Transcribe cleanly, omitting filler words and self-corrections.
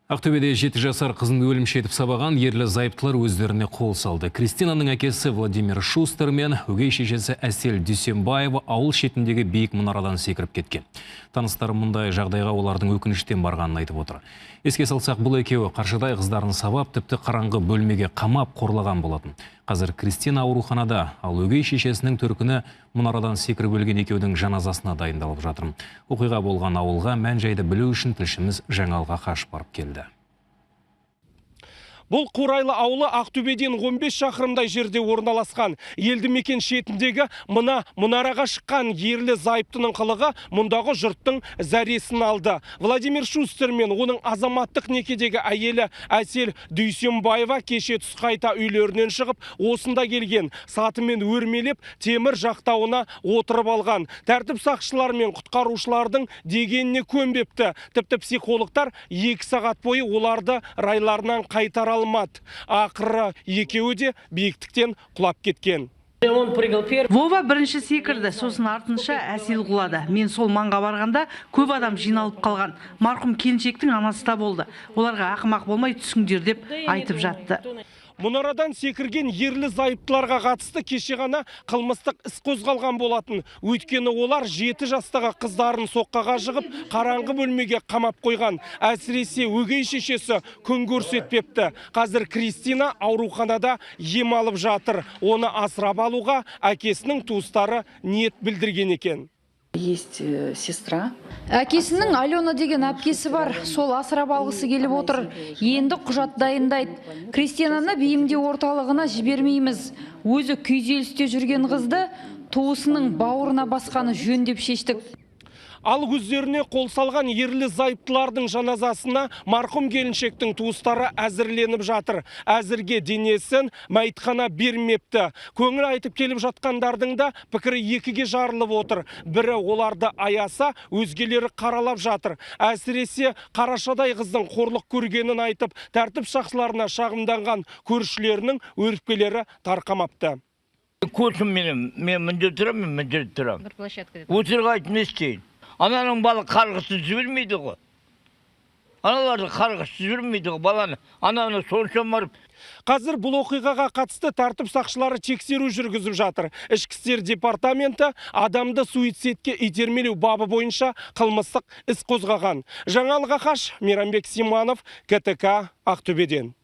Ақтөбеде 7 жасар қызын өлімші етіп сабаған ерлі зайыптылар өздеріне қол салды. Кристинаның әкесі Владимир Шустер мен өгей шешесі Әсел Дүйсенбаева ауыл шетіндегі биік мұнарадан секіріп кеткен. Таныстары мұндай жағдайға олардың өкініштен барғанын айтып отыр. Еске салсақ, бұл екеуі қаршадай қыздарын сабап, тіпті қараңғы бөлмеге қамап қорлаған болатын. Қазір Кристина ауруханада, ал өгей шешесінің төркіні мұнарадан секіріп өлген екеудің жаназасына дайындалып жатыр. Оқиға болған ауылға мән-жайды білу үшін тілшіміз жаңалға қашып барып келді. Бұл Қурайлы ауылы Ақтөбеден 15 шақырымдай жерде орналасқан. Елді мекен шетіндегі мұнараға шыққан ерлі зайыптының қылығы мұндағы жұрттың зәресін алды. Владимир Шустер мен оның азаматтық некедегі әйелі Әсел Дүйсенбаева кеше түс қайта үйлерінен шығып, осында келген. Сатымен өрмелеп, темір жақтауына отырып алған. Тәртіп сақшылар мен құтқарушылардың дегеніне көнбепті. Тіпті психологтар 2 сағат бойы оларды райларынан қайтара алмады. Ақыры екеуі де биіктіктен құлап кеткен. Вова бірінші секірді, сосын артынша Әсел құлады. Мен сол маңға барғанда көп адам жиналып қалған. Марқұм келіншектің анасы да болды. Оларға ақымақ болмай түсіңдер деп айтып жатты. Мұнарадан секірген ерлі зайыптыларға қатысты кеше ғана қылмыстық іс қозғалған болатын. Өйткені олар 7 жастағы қыздарын соққаға жығып, қараңғы бөлмеге қамап қойған. Әсіресе өгей шешесі күн көрсетпепті. Қазір Кристина ауруханада ем алып жатыр. Оны асырап алуға әкесінің туыстары ниет білдірген екен. Есть сестра. Әкесінің Алена деген әпкесі бар, сол асырап алғысы келіп отыр. Енді құжат дайындайды. Кристинаны бейімдеу орталығына жібермейміз. Өзі күйзелісте жүрген қызды туысының бауырына басқаны жөн деп шештік. Ал өздеріне қол салған ерлі зайыптылардың жаназасына марқұм келіншектің туыстары әзірленіп жатыр. Әзірге денесін мәйітхана бермепті. Көңіл айтып келіп жатқандардың да пікірі екіге жарылып отыр. Бірі оларды аяса, өзгелері қаралап жатыр. Әсіресе қарашадай қыздың қорлық көргенін айтып, тәртіп сақшыларына шағымданған көршілерінің өріпкелері тарқамапты. Көршім мен міндет тұрам. Отырға айтып не істейін? Ананың балы қарғысыз жібермейді ғой. Аналарды қарғысыз жібермейді ғой. Баланы ананы сонша марып. Қазір бұл оқиғаға қатысты тәртіп сақшылары тексеру жүргізіп жатыр. Ішкі істер департаменті адамды суицидке итермелеу бабы бойынша қылмыстық іс қозғаған. Жаңалық Ақаш, Мейрамбек Симанов, КТК, Ақтөбеден.